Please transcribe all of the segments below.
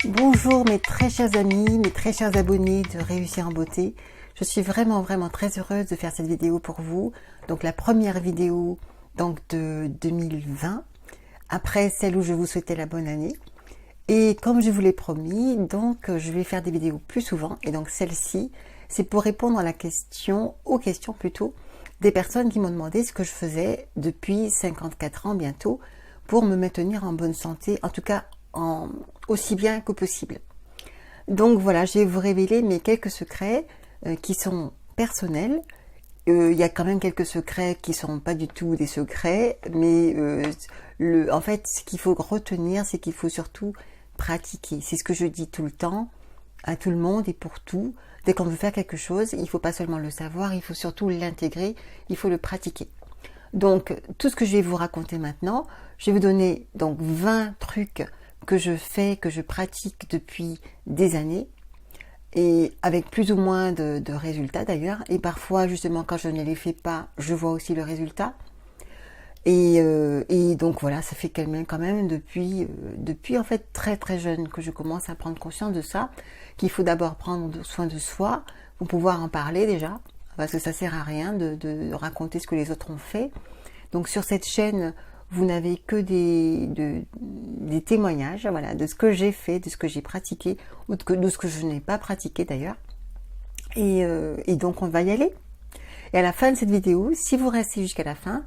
Bonjour mes très chers amis, mes très chers abonnés de Réussir en Beauté. Je suis vraiment très heureuse de faire cette vidéo pour vous. Donc la première vidéo de 2020, après celle où je vous souhaitais la bonne année. Et comme je vous l'ai promis, je vais faire des vidéos plus souvent. Et donc celle-ci, c'est pour répondre à aux questions plutôt, des personnes qui m'ont demandé ce que je faisais depuis 54 ans bientôt pour me maintenir en bonne santé, en tout cas aussi bien que possible. Donc voilà, je vais vous révéler mes quelques secrets qui sont personnels. Il y a quand même quelques secrets qui ne sont pas du tout des secrets, mais en fait, ce qu'il faut retenir, c'est qu'il faut surtout pratiquer. C'est ce que je dis tout le temps à tout le monde et pour tout. Dès qu'on veut faire quelque chose, il ne faut pas seulement le savoir, il faut surtout l'intégrer, il faut le pratiquer. Donc, tout ce que je vais vous raconter maintenant, je vais vous donner donc 20 trucs que je fais, que je pratique depuis des années, et avec plus ou moins de résultats d'ailleurs, et parfois justement quand je ne les fais pas, je vois aussi le résultat, et donc voilà, ça fait quand même depuis en fait très jeune que je commence à prendre conscience de ça, qu'il faut d'abord prendre soin de soi, pour pouvoir en parler déjà, parce que ça sert à rien de raconter ce que les autres ont fait. Donc sur cette chaîne, vous n'avez que des témoignages, voilà, de ce que j'ai fait, de ce que j'ai pratiqué, ou de ce que je n'ai pas pratiqué d'ailleurs. Et donc on va y aller. Et à la fin de cette vidéo, si vous restez jusqu'à la fin,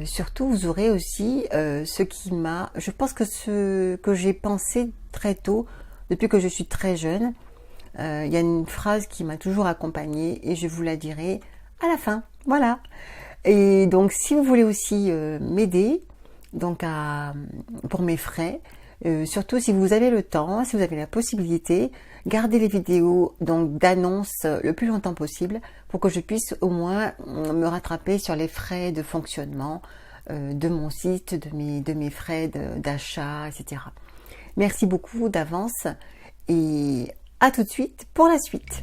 surtout vous aurez aussi je pense que ce que j'ai pensé très tôt, depuis que je suis très jeune. Il y a une phrase qui m'a toujours accompagnée et je vous la dirai à la fin. Voilà. Et donc, si vous voulez aussi m'aider, pour mes frais, surtout si vous avez le temps, si vous avez la possibilité, gardez les vidéos d'annonces le plus longtemps possible pour que je puisse au moins me rattraper sur les frais de fonctionnement de mon site, de mes frais d'achat, etc. Merci beaucoup d'avance et à tout de suite pour la suite.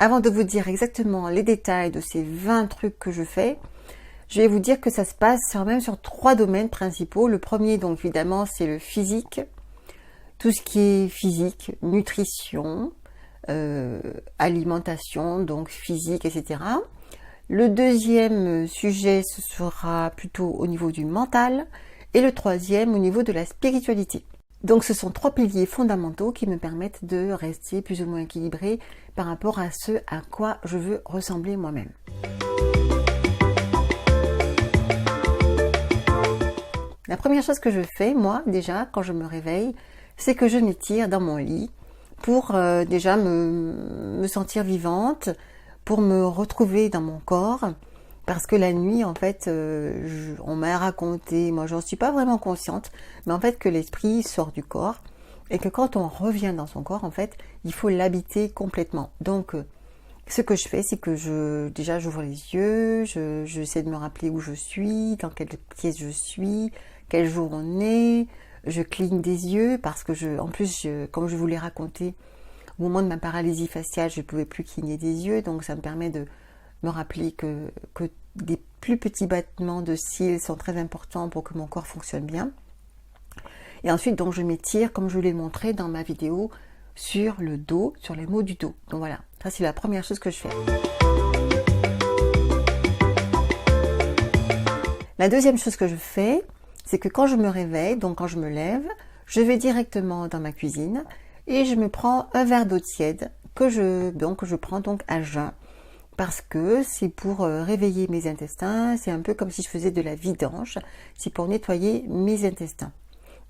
Avant de vous dire exactement les détails de ces 20 trucs que je fais, je vais vous dire que ça se passe même sur 3 domaines principaux. Le premier, donc évidemment, c'est le physique. Tout ce qui est physique, nutrition, alimentation, donc physique, etc. Le deuxième sujet, ce sera plutôt au niveau du mental. Et le troisième, au niveau de la spiritualité. Donc ce sont 3 piliers fondamentaux qui me permettent de rester plus ou moins équilibrée par rapport à ce à quoi je veux ressembler moi-même. La première chose que je fais, moi, déjà, quand je me réveille, c'est que je m'étire dans mon lit pour déjà me sentir vivante, pour me retrouver dans mon corps. Parce que la nuit, en fait, on m'a raconté, moi j'en suis pas vraiment consciente, mais en fait que l'esprit sort du corps et que quand on revient dans son corps, en fait, il faut l'habiter complètement. Donc, ce que je fais, c'est que déjà j'ouvre les yeux, j'essaie de me rappeler où je suis, dans quelle pièce je suis, quel jour on est, je cligne des yeux parce que en plus, comme je vous l'ai raconté, au moment de ma paralysie faciale, je ne pouvais plus cligner des yeux, donc ça me permet de me rappeler que des plus petits battements de cils sont très importants pour que mon corps fonctionne bien. Et ensuite, donc, je m'étire, comme je vous l'ai montré dans ma vidéo, sur le dos, sur les maux du dos. Donc voilà, ça c'est la première chose que je fais. La deuxième chose que je fais, c'est que quand je me réveille, donc quand je me lève, je vais directement dans ma cuisine et je me prends un verre d'eau tiède que je prends donc à jeun. Parce que c'est pour réveiller mes intestins, c'est un peu comme si je faisais de la vidange, c'est pour nettoyer mes intestins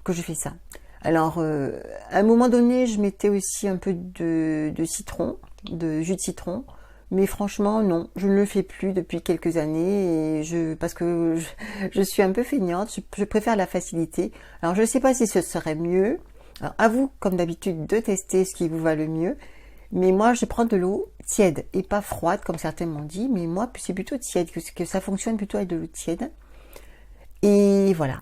que je fais ça. Alors, à un moment donné, je mettais aussi un peu de citron, de jus de citron, mais franchement, non, je ne le fais plus depuis quelques années, parce que je suis un peu feignante, je préfère la facilité. Alors, je ne sais pas si ce serait mieux. Alors, à vous, comme d'habitude, de tester ce qui vous va le mieux. Mais moi, je prends de l'eau tiède et pas froide, comme certains m'ont dit. Mais moi, c'est plutôt tiède, que ça fonctionne plutôt avec de l'eau tiède. Et voilà.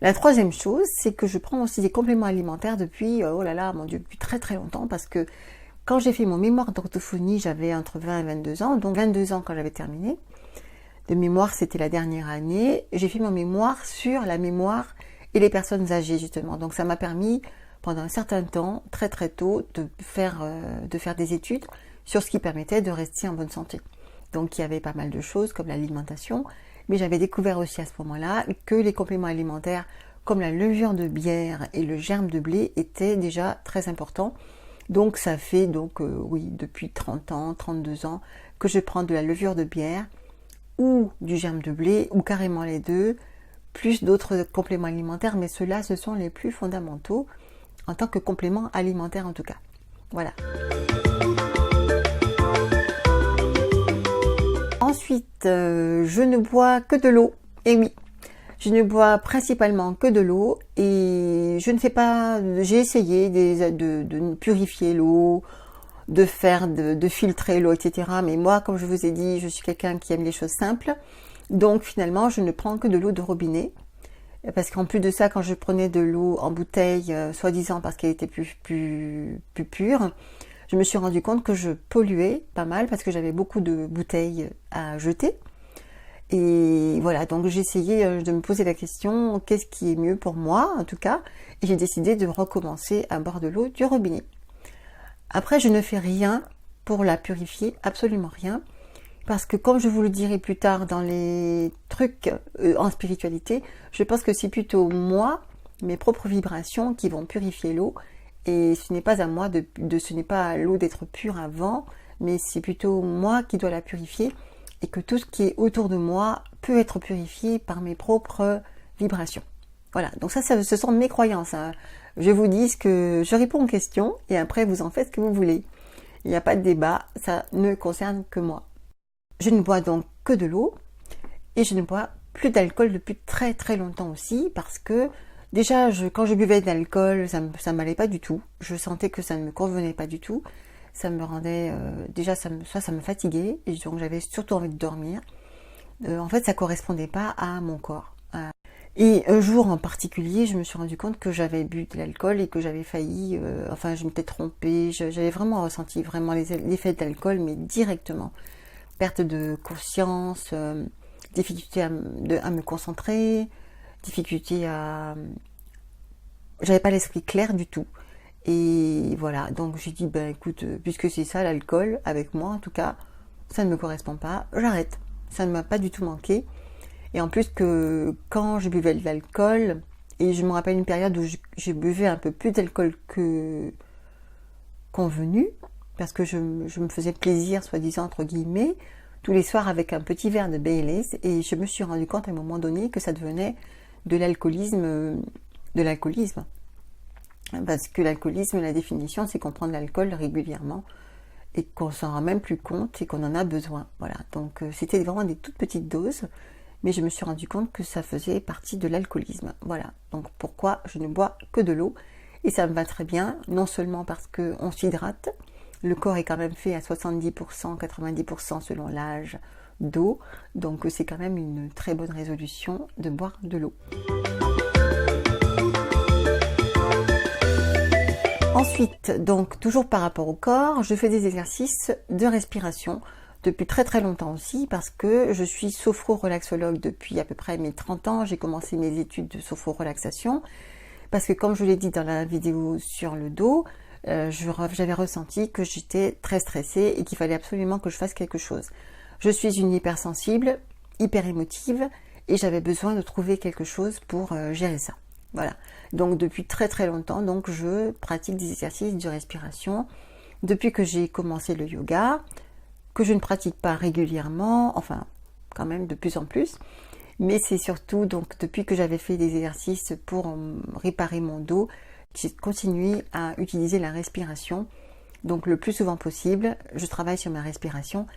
La troisième chose, c'est que je prends aussi des compléments alimentaires depuis, oh là là, mon Dieu, depuis très longtemps. Parce que Quand j'ai fait mon mémoire d'orthophonie, j'avais entre 20 et 22 ans, donc 22 ans quand j'avais terminé. De mémoire, c'était la dernière année. J'ai fait mon mémoire sur la mémoire et les personnes âgées, justement. Donc ça m'a permis, pendant un certain temps, très très tôt, de faire des études sur ce qui permettait de rester en bonne santé. Donc il y avait pas mal de choses comme l'alimentation, mais j'avais découvert aussi à ce moment-là que les compléments alimentaires comme la levure de bière et le germe de blé étaient déjà très importants. Donc ça fait oui, depuis 30 ans, 32 ans que je prends de la levure de bière ou du germe de blé ou carrément les deux, plus d'autres compléments alimentaires, mais ceux-là ce sont les plus fondamentaux en tant que complément alimentaire en tout cas. Voilà. Ensuite, je ne bois que de l'eau. Et oui, je ne bois principalement que de l'eau et je ne fais pas. J'ai essayé de purifier l'eau, de filtrer l'eau, etc. Mais moi, comme je vous ai dit, je suis quelqu'un qui aime les choses simples. Donc finalement, je ne prends que de l'eau de robinet. Parce qu'en plus de ça, quand je prenais de l'eau en bouteille, soi-disant parce qu'elle était plus pure, je me suis rendu compte que je polluais pas mal parce que j'avais beaucoup de bouteilles à jeter. Et voilà, donc j'ai essayé de me poser la question, qu'est-ce qui est mieux pour moi en tout cas, et j'ai décidé de recommencer à boire de l'eau du robinet. Après, je ne fais rien pour la purifier, absolument rien, parce que comme je vous le dirai plus tard dans les trucs en spiritualité, je pense que c'est plutôt moi, mes propres vibrations qui vont purifier l'eau, et ce n'est pas à moi ce n'est pas à l'eau d'être pure avant, mais c'est plutôt moi qui dois la purifier, et que tout ce qui est autour de moi peut être purifié par mes propres vibrations. Voilà, donc ça ce sont mes croyances. Hein. Je vous dis que je réponds aux questions, et après vous en faites ce que vous voulez. Il n'y a pas de débat, ça ne concerne que moi. Je ne bois donc que de l'eau, et je ne bois plus d'alcool depuis très très longtemps aussi, parce que déjà quand je buvais de l'alcool, ça m'allait pas du tout. Je sentais que ça ne me convenait pas du tout. Ça me rendait, déjà ça me fatiguait, et donc j'avais surtout envie de dormir. En fait, ça correspondait pas à mon corps. Et un jour en particulier, je me suis rendu compte que j'avais bu de l'alcool et que j'avais failli, je m'étais trompée, j'avais vraiment ressenti l'effet de l'alcool, mais directement. Perte de conscience, difficulté à me concentrer, difficulté à... J'avais pas l'esprit clair du tout. Et voilà, donc j'ai dit, écoute, puisque c'est ça l'alcool, avec moi en tout cas, ça ne me correspond pas, j'arrête. Ça ne m'a pas du tout manqué. Et en plus que quand je buvais de l'alcool, et je me rappelle une période où je buvais un peu plus d'alcool que convenu, parce que je me faisais plaisir, soi-disant, entre guillemets, tous les soirs avec un petit verre de Baileys, et je me suis rendu compte à un moment donné que ça devenait de l'alcoolisme. Parce que l'alcoolisme, la définition, c'est qu'on prend de l'alcool régulièrement et qu'on s'en rend même plus compte et qu'on en a besoin. Voilà, donc c'était vraiment des toutes petites doses, mais je me suis rendu compte que ça faisait partie de l'alcoolisme. Voilà, donc pourquoi je ne bois que de l'eau, et ça me va très bien, non seulement parce qu'on s'hydrate, le corps est quand même fait à 70%, 90% selon l'âge d'eau, donc c'est quand même une très bonne résolution de boire de l'eau. Ensuite, donc toujours par rapport au corps, je fais des exercices de respiration depuis très très longtemps aussi, parce que je suis sophro-relaxologue depuis à peu près mes 30 ans. J'ai commencé mes études de sophro-relaxation parce que, comme je l'ai dit dans la vidéo sur le dos, j'avais ressenti que j'étais très stressée et qu'il fallait absolument que je fasse quelque chose. Je suis une hypersensible, hyper émotive, et j'avais besoin de trouver quelque chose pour gérer ça. Voilà, donc depuis très très longtemps, donc je pratique des exercices de respiration depuis que j'ai commencé le yoga, que je ne pratique pas régulièrement, enfin quand même de plus en plus, mais c'est surtout donc depuis que j'avais fait des exercices pour réparer mon dos, j'ai continué à utiliser la respiration. Donc le plus souvent possible, je travaille sur ma respiration,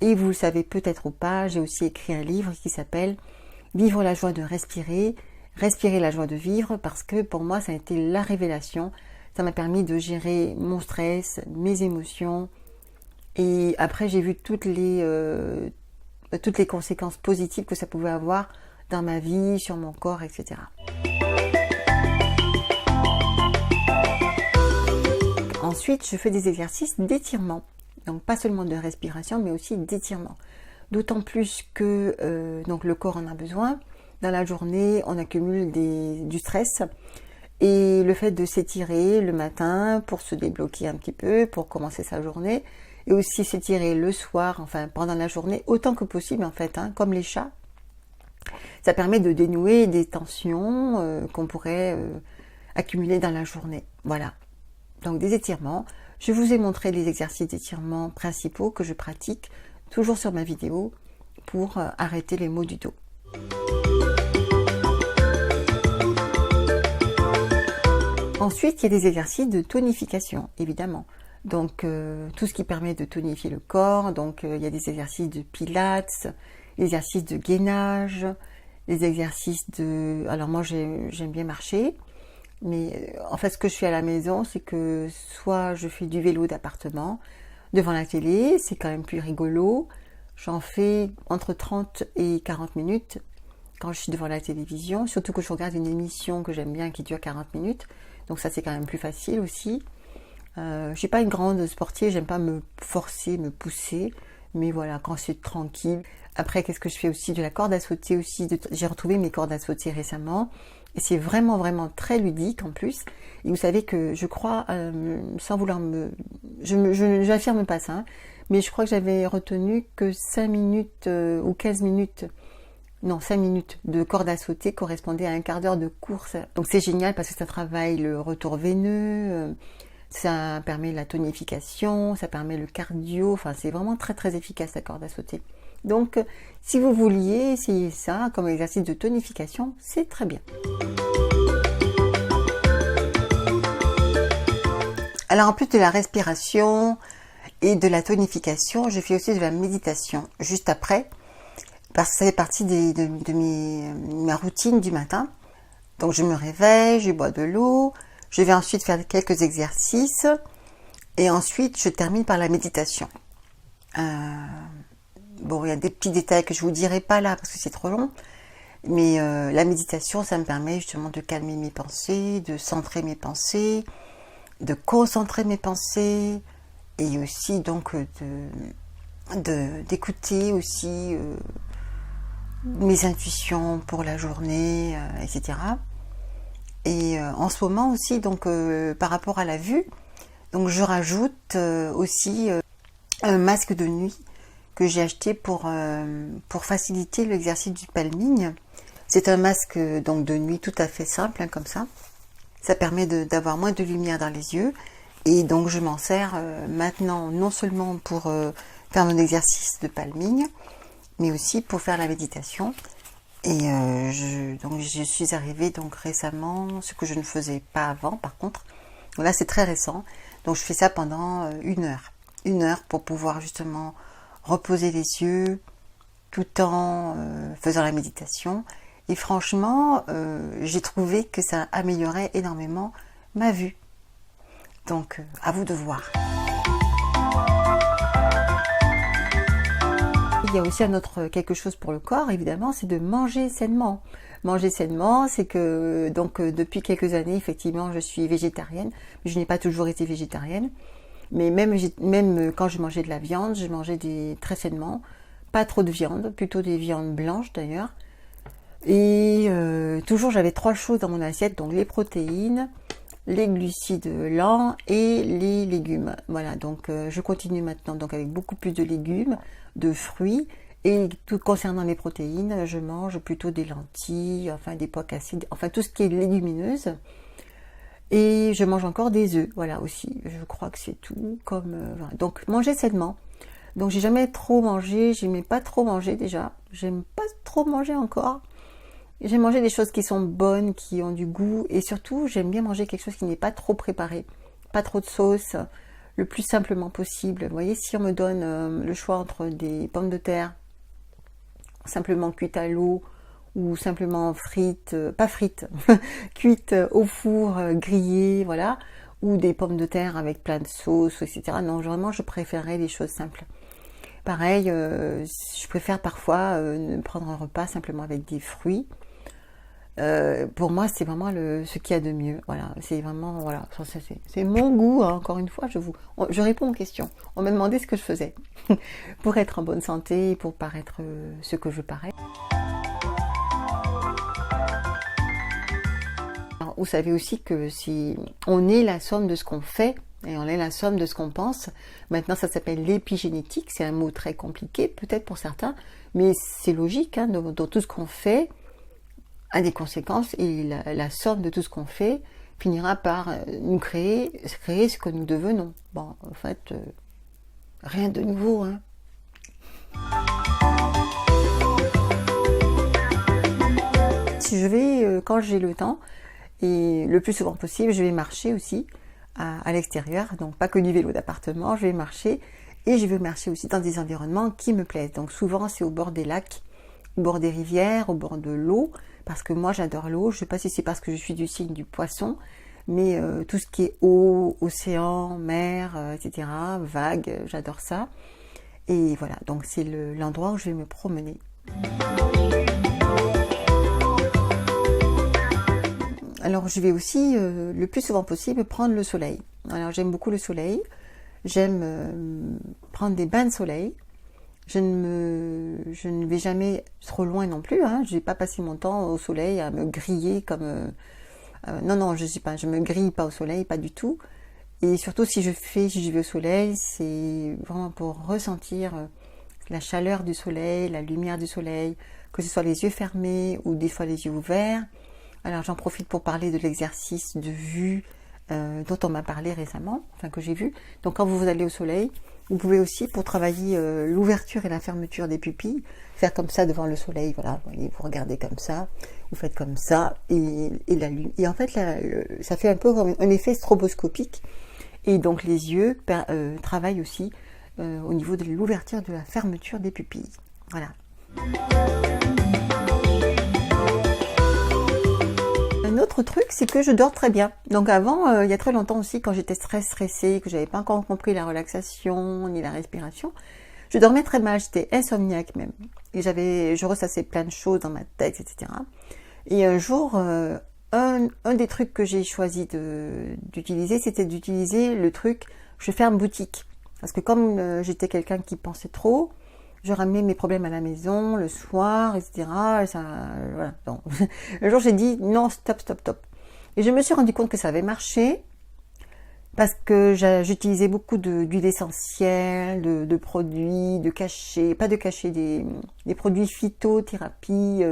et vous le savez peut-être ou pas, j'ai aussi écrit un livre qui s'appelle « Vivre la joie de respirer ». Respirer la joie de vivre, parce que pour moi ça a été la révélation. Ça m'a permis de gérer mon stress, mes émotions, et après j'ai vu toutes les conséquences positives que ça pouvait avoir dans ma vie, sur mon corps, etc. ensuite, je fais des exercices d'étirement. Donc, pas seulement de respiration, mais aussi d'étirement. D'autant plus que donc le corps en a besoin. Dans la journée, on accumule du stress. Et le fait de s'étirer le matin pour se débloquer un petit peu, pour commencer sa journée, et aussi s'étirer le soir, enfin pendant la journée, autant que possible en fait, hein, comme les chats, ça permet de dénouer des tensions qu'on pourrait accumuler dans la journée. Voilà, donc des étirements. Je vous ai montré les exercices d'étirement principaux que je pratique toujours sur ma vidéo pour arrêter les maux du dos. Ensuite, il y a des exercices de tonification, évidemment. Donc, tout ce qui permet de tonifier le corps. Donc, il y a des exercices de pilates, des exercices de gainage, des exercices de... Alors, moi, j'aime bien marcher. Mais en fait, ce que je fais à la maison, c'est que soit je fais du vélo d'appartement devant la télé, c'est quand même plus rigolo. J'en fais entre 30 et 40 minutes quand je suis devant la télévision. Surtout que je regarde une émission que j'aime bien qui dure 40 minutes. Donc ça, c'est quand même plus facile aussi. Je ne suis pas une grande sportive, j'aime pas me forcer, me pousser. Mais voilà, quand c'est tranquille. Après, qu'est-ce que je fais aussi? De la corde à sauter aussi. J'ai retrouvé mes cordes à sauter récemment. Et c'est vraiment, vraiment très ludique en plus. Et vous savez que je crois, sans vouloir je n'affirme pas ça, hein, mais je crois que j'avais retenu que 5 minutes ou 15 minutes... Non, 5 minutes de corde à sauter correspondait à un quart d'heure de course. Donc c'est génial parce que ça travaille le retour veineux, ça permet la tonification, ça permet le cardio. Enfin, c'est vraiment très très efficace la corde à sauter. Donc, si vous vouliez essayer ça comme exercice de tonification, c'est très bien. Alors, en plus de la respiration et de la tonification, je fais aussi de la méditation juste après. Parce que ça fait partie de ma routine du matin. Donc je me réveille, je bois de l'eau, je vais ensuite faire quelques exercices et ensuite je termine par la méditation. Bon, il y a des petits détails que je vous dirai pas là parce que c'est trop long, mais la méditation, ça me permet justement de calmer mes pensées, de centrer mes pensées, de concentrer mes pensées et aussi donc d'écouter aussi mes intuitions pour la journée, etc. Et en ce moment aussi, donc par rapport à la vue, donc je rajoute aussi un masque de nuit que j'ai acheté pour faciliter l'exercice du palming. C'est un masque donc de nuit tout à fait simple, hein, comme ça. Ça permet d'avoir moins de lumière dans les yeux. Et donc je m'en sers maintenant non seulement pour faire mon exercice de palming, mais aussi pour faire la méditation. Et donc je suis arrivée donc récemment, ce que je ne faisais pas avant par contre. Donc là c'est très récent. Donc je fais ça pendant 1 heure. 1 heure pour pouvoir justement reposer les yeux tout en faisant la méditation. Et franchement, j'ai trouvé que ça améliorait énormément ma vue. Donc à vous de voir. Il y a aussi quelque chose pour le corps, évidemment, c'est de manger sainement. Manger sainement, c'est que donc depuis quelques années, effectivement, je suis végétarienne. Mais je n'ai pas toujours été végétarienne. Mais même quand je mangeais de la viande, je mangeais très sainement. Pas trop de viande, plutôt des viandes blanches d'ailleurs. Et toujours, j'avais 3 choses dans mon assiette, donc les protéines, les glucides lents et les légumes. Voilà, donc je continue maintenant donc avec beaucoup plus de légumes, de fruits. Et tout concernant les protéines, je mange plutôt des lentilles, enfin des pois cassés, enfin tout ce qui est légumineuse. Et je mange encore des œufs, voilà aussi. Je crois que c'est tout. Voilà. Donc manger sainement. Donc j'ai jamais trop mangé, j'aimais pas trop manger déjà. J'aime pas trop manger encore. J'aime manger des choses qui sont bonnes, qui ont du goût. Et surtout, j'aime bien manger quelque chose qui n'est pas trop préparé. Pas trop de sauce, le plus simplement possible. Vous voyez, si on me donne le choix entre des pommes de terre simplement cuites à l'eau ou simplement frites, pas frites, cuites au four, grillées, voilà, ou des pommes de terre avec plein de sauce, etc. Non, vraiment, je préférerais des choses simples. Pareil, je préfère parfois prendre un repas simplement avec des fruits. pour moi, c'est vraiment ce qu'il y a de mieux. Voilà, c'est vraiment, voilà, c'est mon goût, hein, encore une fois, je réponds aux questions. On m'a demandé ce que je faisais pour être en bonne santé, pour paraître ce que je parais. Alors, vous savez aussi que si on est la somme de ce qu'on fait, et on est la somme de ce qu'on pense. Maintenant, ça s'appelle l'épigénétique, c'est un mot très compliqué, peut-être pour certains, mais c'est logique, hein, dans tout ce qu'on fait, a des conséquences et la somme de tout ce qu'on fait finira par nous créer ce que nous devenons. Bon, en fait, rien de nouveau, hein. Si je vais, quand j'ai le temps, et le plus souvent possible, je vais marcher aussi à l'extérieur, donc pas que du vélo d'appartement, je vais marcher et je vais marcher aussi dans des environnements qui me plaisent. Donc souvent c'est au bord des lacs, au bord des rivières, au bord de l'eau, parce que moi j'adore l'eau. Je ne sais pas si c'est parce que je suis du signe du poisson, mais tout ce qui est eau, océan, mer, etc., vagues, j'adore ça. Et voilà, donc c'est l'endroit où je vais me promener. Alors je vais aussi, le plus souvent possible, prendre le soleil. Alors j'aime beaucoup le soleil, j'aime prendre des bains de soleil. Je ne vais jamais trop loin non plus, hein. Je ne vais pas passer mon temps au soleil à me griller comme... non, je me grille pas au soleil, pas du tout. Et surtout si je vais au soleil, c'est vraiment pour ressentir la chaleur du soleil, la lumière du soleil, que ce soit les yeux fermés ou des fois les yeux ouverts. Alors j'en profite pour parler de l'exercice de vue dont on m'a parlé récemment, enfin que j'ai vu. Donc quand vous allez au soleil, vous pouvez aussi, pour travailler l'ouverture et la fermeture des pupilles, faire comme ça devant le soleil. Voilà, vous regardez comme ça, vous faites comme ça, et en fait ça fait un peu comme un effet stroboscopique. Et donc les yeux travaillent aussi au niveau de l'ouverture et de la fermeture des pupilles. Voilà. Un autre truc, c'est que je dors très bien. Donc avant, il y a très longtemps aussi, quand j'étais stressée, que j'avais pas encore compris la relaxation ni la respiration, je dormais très mal, j'étais insomniaque même. Et je ressassais plein de choses dans ma tête, etc. Et un jour, un des trucs que j'ai choisi d'utiliser, c'était d'utiliser le truc « je ferme boutique ». Parce que comme j'étais quelqu'un qui pensait trop, je ramenais mes problèmes à la maison, le soir, etc. Et ça, voilà. Donc, un jour, j'ai dit non, stop, stop, stop. Et je me suis rendu compte que ça avait marché parce que j'utilisais beaucoup d'huile essentielle, de produits, de cachets, pas de cachets, des produits phytothérapie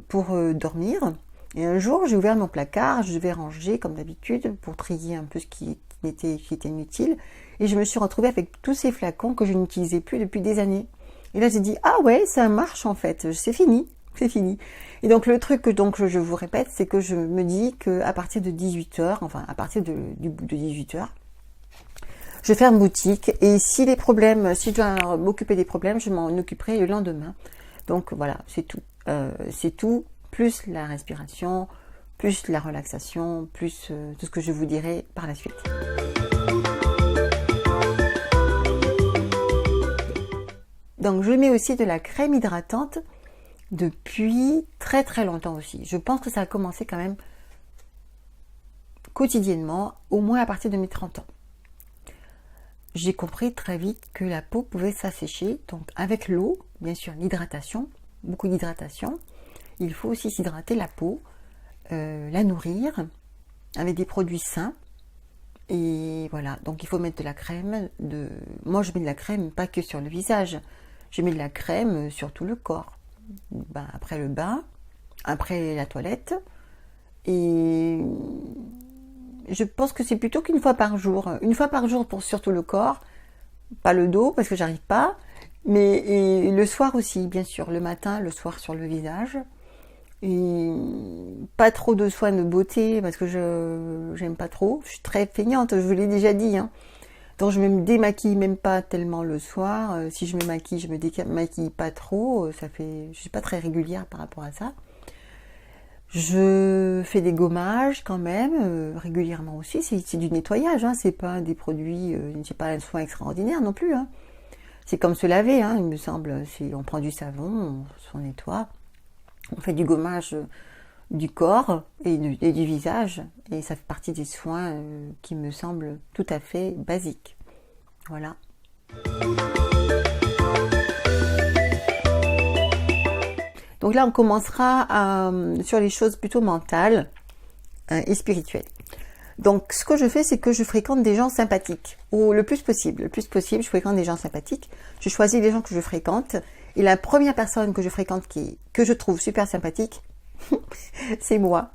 pour dormir. Et un jour, j'ai ouvert mon placard, je vais ranger comme d'habitude pour trier un peu ce qui était inutile. Et je me suis retrouvée avec tous ces flacons que je n'utilisais plus depuis des années. Et là, j'ai dit, ah ouais, ça marche en fait, c'est fini, c'est fini. Et donc, le truc que je vous répète, c'est que je me dis qu'à partir de 18h, enfin, à partir de 18h, je ferme boutique. Et si je dois m'occuper des problèmes, je m'en occuperai le lendemain. Donc, voilà, c'est tout. C'est tout, plus la respiration, plus la relaxation, plus tout ce que je vous dirai par la suite. Donc je mets aussi de la crème hydratante depuis très très longtemps aussi. Je pense que ça a commencé quand même quotidiennement, au moins à partir de mes 30 ans. J'ai compris très vite que la peau pouvait s'assécher, donc avec l'eau, bien sûr l'hydratation, beaucoup d'hydratation. Il faut aussi s'hydrater la peau, la nourrir avec des produits sains. Et voilà, donc il faut mettre de la crème. Moi je mets de la crème pas que sur le visage. Je mets de la crème sur tout le corps. Après le bain, après la toilette. Et je pense que c'est plutôt qu'une fois par jour. Une fois par jour pour sur tout le corps. Pas le dos parce que j'arrive pas. Mais le soir aussi, bien sûr. Le matin, le soir sur le visage. Et pas trop de soins de beauté parce que j'aime pas trop. Je suis très feignante, je vous l'ai déjà dit, hein. Donc je me démaquille même pas tellement le soir. Si je me maquille, je me démaquille pas trop. Je suis pas très régulière par rapport à ça. Je fais des gommages quand même régulièrement aussi. C'est du nettoyage, hein. C'est pas des produits, c'est pas un soin extraordinaire non plus, hein. C'est comme se laver, hein, il me semble. Si on prend du savon, on nettoie. On fait du gommage du corps et du visage, et ça fait partie des soins qui me semblent tout à fait basiques. Voilà. Donc là, on commencera sur les choses plutôt mentales et spirituelles. Donc, ce que je fais, c'est que je fréquente des gens sympathiques, ou le plus possible. Le plus possible, je fréquente des gens sympathiques. Je choisis les gens que je fréquente. Et la première personne que je fréquente que je trouve super sympathique, c'est moi.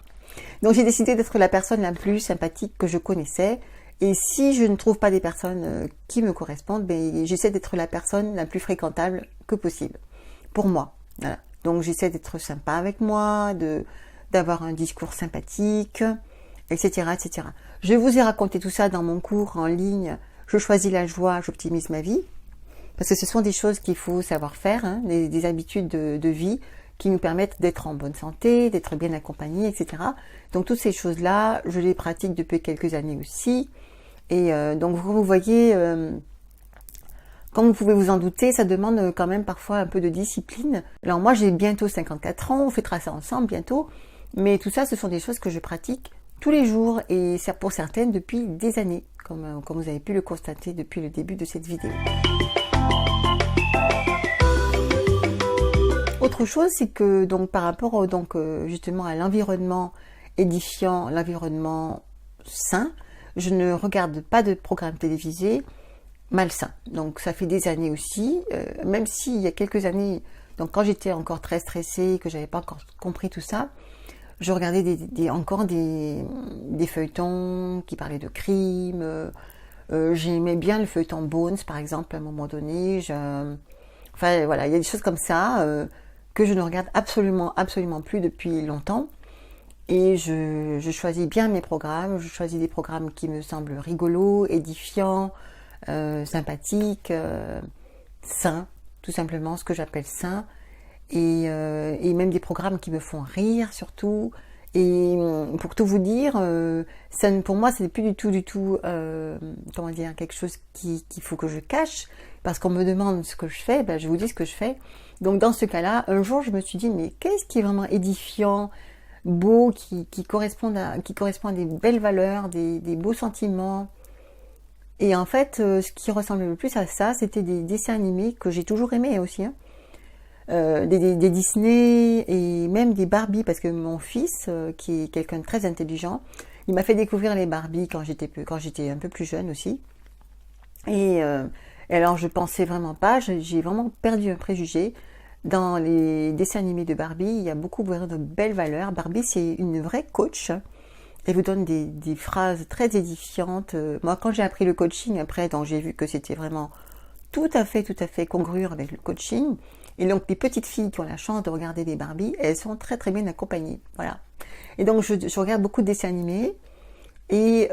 Donc, j'ai décidé d'être la personne la plus sympathique que je connaissais. Et si je ne trouve pas des personnes qui me correspondent, ben, j'essaie d'être la personne la plus fréquentable que possible. Pour moi. Voilà. Donc, j'essaie d'être sympa avec moi, d'avoir un discours sympathique, etc., etc. Je vous ai raconté tout ça dans mon cours en ligne. Je choisis la joie, j'optimise ma vie. Parce que ce sont des choses qu'il faut savoir faire, hein, des habitudes de vie qui nous permettent d'être en bonne santé, d'être bien accompagnés, etc. Donc toutes ces choses-là, je les pratique depuis quelques années aussi. Et donc vous voyez, comme vous pouvez vous en douter, ça demande quand même parfois un peu de discipline. Alors moi j'ai bientôt 54 ans, on fêtera ça ensemble bientôt. Mais tout ça, ce sont des choses que je pratique tous les jours et pour certaines depuis des années, comme vous avez pu le constater depuis le début de cette vidéo. Autre chose, c'est que donc par rapport justement à l'environnement édifiant, l'environnement sain, je ne regarde pas de programmes télévisés malsains. Donc ça fait des années aussi, même s'il y a quelques années, donc quand j'étais encore très stressée, que j'avais pas encore compris tout ça, je regardais encore des feuilletons qui parlaient de crimes. J'aimais bien le feuilleton Bones, par exemple, à un moment donné. Enfin, voilà, il y a des choses comme ça que je ne regarde absolument plus depuis longtemps. Et je choisis bien mes programmes. Je choisis des programmes qui me semblent rigolos, édifiants, sympathiques, sains, tout simplement, ce que j'appelle sains. Et même des programmes qui me font rire surtout. Et pour tout vous dire, pour moi, c'est plus du tout, comment dire, quelque chose qu'il faut que je cache, parce qu'on me demande ce que je fais, ben je vous dis ce que je fais. Donc dans ce cas-là, un jour, je me suis dit, mais qu'est-ce qui est vraiment édifiant, beau, qui correspond à des belles valeurs, des beaux sentiments. Et en fait, ce qui ressemblait le plus à ça, c'était des dessins animés que j'ai toujours aimés aussi, hein. Des Disney et même des Barbie, parce que mon fils, qui est quelqu'un de très intelligent, il m'a fait découvrir les Barbie quand j'étais un peu plus jeune aussi. Et alors je pensais vraiment pas, j'ai vraiment perdu un préjugé. Dans les dessins animés de Barbie, il y a beaucoup de belles valeurs. Barbie, c'est une vraie coach. Elle vous donne des phrases très édifiantes. Moi, quand j'ai appris le coaching, après, donc j'ai vu que c'était vraiment tout à fait congruent avec le coaching. Et donc, les petites filles qui ont la chance de regarder des Barbie, elles sont très bien accompagnées. Voilà. Et donc, je regarde beaucoup de dessins animés et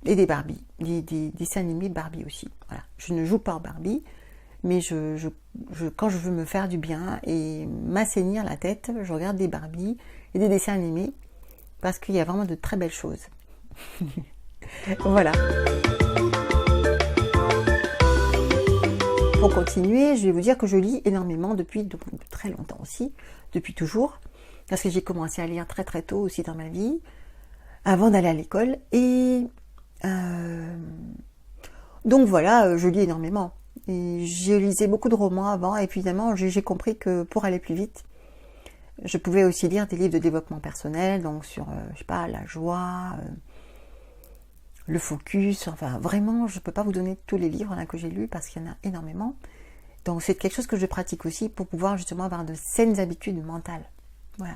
des Barbie, des dessins animés Barbie aussi. Voilà. Je ne joue pas en Barbie, mais quand je veux me faire du bien et m'assainir la tête, je regarde des Barbie et des dessins animés parce qu'il y a vraiment de très belles choses. Voilà. Pour continuer, je vais vous dire que je lis énormément depuis très longtemps aussi, depuis toujours, parce que j'ai commencé à lire très tôt aussi dans ma vie, avant d'aller à l'école. Et donc voilà, je lis énormément. Et je lisais beaucoup de romans avant, et évidemment, j'ai compris que pour aller plus vite, je pouvais aussi lire des livres de développement personnel, donc sur, je sais pas, la joie, le focus, enfin vraiment, je ne peux pas vous donner tous les livres là, que j'ai lus parce qu'il y en a énormément. Donc c'est quelque chose que je pratique aussi pour pouvoir justement avoir de saines habitudes mentales. Voilà.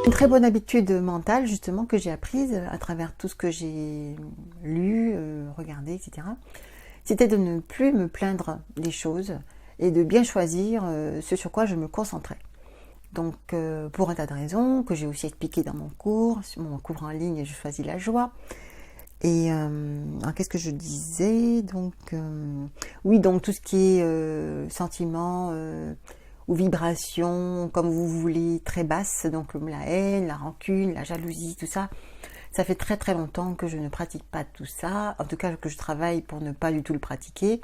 Une très bonne habitude mentale justement que j'ai apprise à travers tout ce que j'ai lu, regardé, etc. C'était de ne plus me plaindre des choses et de bien choisir ce sur quoi je me concentrais. Donc, pour un tas de raisons que j'ai aussi expliqué dans mon cours en ligne, je choisis la joie. Et qu'est-ce que je disais? Donc, oui, donc tout ce qui est sentiments ou vibrations, comme vous voulez, très basses, donc la haine, la rancune, la jalousie, tout ça. Ça fait très longtemps que je ne pratique pas tout ça, en tout cas que je travaille pour ne pas du tout le pratiquer.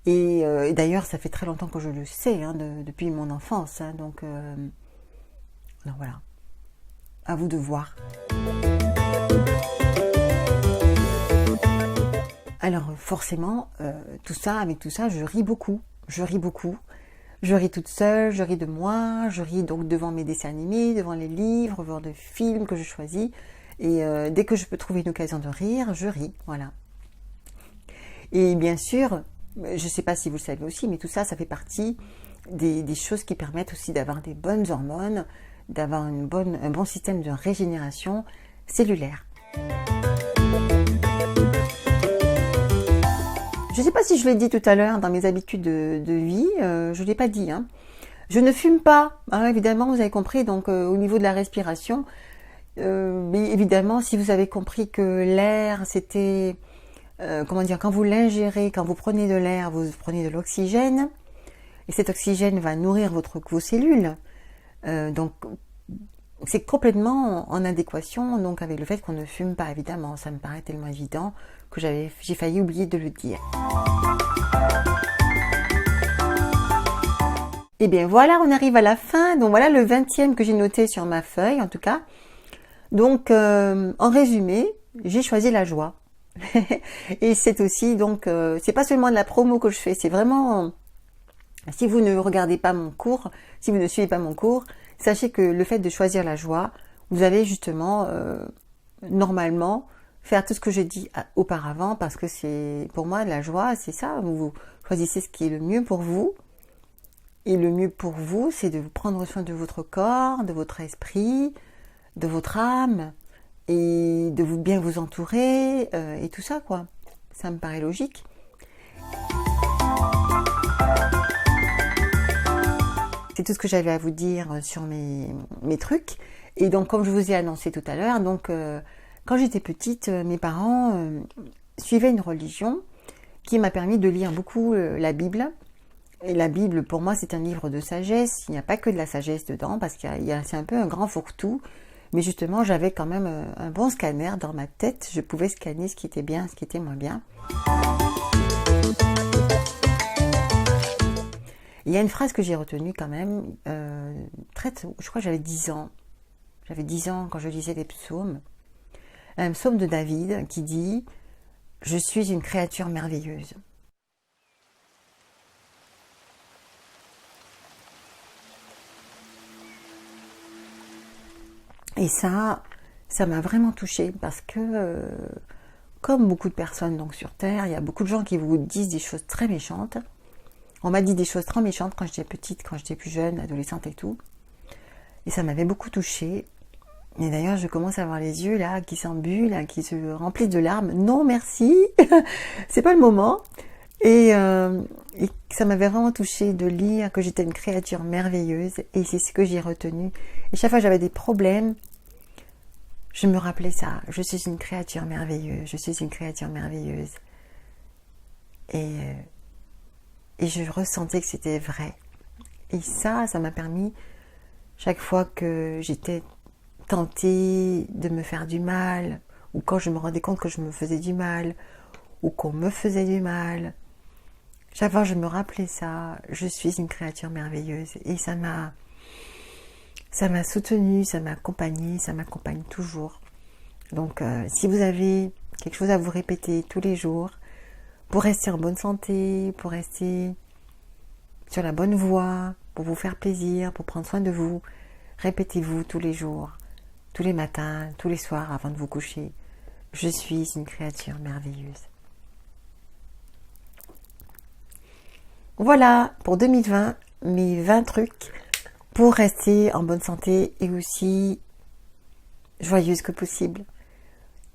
Et d'ailleurs, ça fait très longtemps que je le sais, hein, depuis mon enfance. Hein, donc voilà, à vous de voir. Alors forcément, avec tout ça, je ris beaucoup. Je ris beaucoup. Je ris toute seule, je ris de moi, je ris donc devant mes dessins animés, devant les livres, devant les films que je choisis. Et dès que je peux trouver une occasion de rire, je ris, voilà. Et bien sûr, je ne sais pas si vous le savez aussi, mais tout ça, ça fait partie des choses qui permettent aussi d'avoir des bonnes hormones, d'avoir un bon système de régénération cellulaire. Je ne sais pas si je l'ai dit tout à l'heure dans mes habitudes de vie, je ne l'ai pas dit. Hein. Je ne fume pas, hein, évidemment, vous avez compris, donc au niveau de la respiration, mais évidemment, si vous avez compris que l'air, c'était, quand vous l'ingérez, quand vous prenez de l'air, vous prenez de l'oxygène, et cet oxygène va nourrir vos cellules, donc c'est complètement en adéquation donc avec le fait qu'on ne fume pas, évidemment, ça me paraît tellement évident que j'ai failli oublier de le dire. Et bien voilà, on arrive à la fin, donc voilà le 20e que j'ai noté sur ma feuille en tout cas. Donc en résumé, j'ai choisi la joie. Et c'est aussi donc, c'est pas seulement de la promo que je fais, c'est vraiment, si vous ne regardez pas mon cours, si vous ne suivez pas mon cours, sachez que le fait de choisir la joie, vous allez justement, normalement, faire tout ce que j'ai dit auparavant, parce que c'est, pour moi, la joie, c'est ça, vous choisissez ce qui est le mieux pour vous, et le mieux pour vous, c'est de prendre soin de votre corps, de votre esprit, de votre âme, et de bien vous entourer, et tout ça, quoi. Ça me paraît logique. C'est tout ce que j'avais à vous dire sur mes trucs. Et donc, comme je vous ai annoncé tout à l'heure, donc quand j'étais petite, mes parents suivaient une religion qui m'a permis de lire beaucoup la Bible. Et la Bible, pour moi, c'est un livre de sagesse. Il n'y a pas que de la sagesse dedans, parce que c'est un peu un grand fourre-tout. Mais justement, j'avais quand même un bon scanner dans ma tête. Je pouvais scanner ce qui était bien, ce qui était moins bien. Il y a une phrase que j'ai retenue quand même, très tôt, je crois que j'avais 10 ans. J'avais 10 ans quand je lisais les psaumes. Un psaume de David qui dit « Je suis une créature merveilleuse ». Et ça m'a vraiment touchée parce que, comme beaucoup de personnes donc sur Terre, il y a beaucoup de gens qui vous disent des choses très méchantes. On m'a dit des choses très méchantes quand j'étais petite, quand j'étais plus jeune, adolescente et tout. Et ça m'avait beaucoup touchée. Et d'ailleurs, je commence à avoir les yeux là qui s'embuent, là, qui se remplissent de larmes. Non, merci, c'est pas le moment. Et ça m'avait vraiment touchée de lire que j'étais une créature merveilleuse. Et c'est ce que j'ai retenu. Et chaque fois que j'avais des problèmes, je me rappelais ça. Je suis une créature merveilleuse. Je suis une créature merveilleuse. Et je ressentais que c'était vrai. Et ça m'a permis, chaque fois que j'étais tentée de me faire du mal, ou quand je me rendais compte que je me faisais du mal, ou qu'on me faisait du mal, chaque fois je me rappelais ça, je suis une créature merveilleuse. Et ça m'a soutenue, ça m'a accompagnée, ça m'accompagne toujours. Donc si vous avez quelque chose à vous répéter tous les jours, pour rester en bonne santé, pour rester sur la bonne voie, pour vous faire plaisir, pour prendre soin de vous, répétez-vous tous les jours, tous les matins, tous les soirs avant de vous coucher. Je suis une créature merveilleuse. Voilà pour 2020, mes 20 trucs pour rester en bonne santé et aussi joyeuse que possible.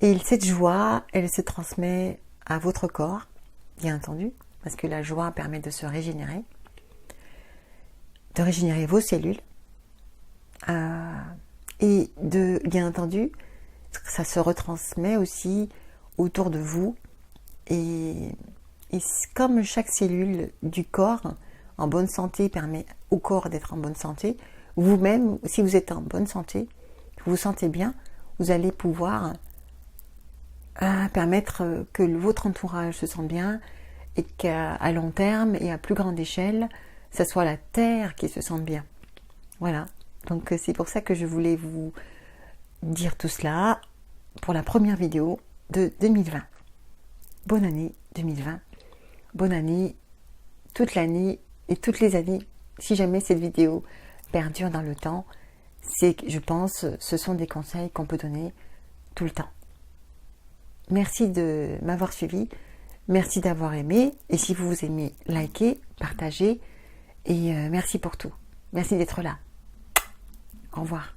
Et cette joie, elle se transmet à votre corps, bien entendu, parce que la joie permet de se régénérer, de régénérer vos cellules, et bien entendu, ça se retransmet aussi autour de vous, et comme chaque cellule du corps en bonne santé permet au corps d'être en bonne santé, vous-même, si vous êtes en bonne santé, vous vous sentez bien, vous allez pouvoir permettre que votre entourage se sente bien et qu'à long terme et à plus grande échelle, ce soit la Terre qui se sente bien. Voilà, donc c'est pour ça que je voulais vous dire tout cela pour la première vidéo de 2020. Bonne année 2020, bonne année toute l'année et toutes les années. Si jamais cette vidéo perdure dans le temps, c'est que je pense ce sont des conseils qu'on peut donner tout le temps. Merci de m'avoir suivi, merci d'avoir aimé, et si vous aimez, likez, partagez, et merci pour tout. Merci d'être là. Au revoir.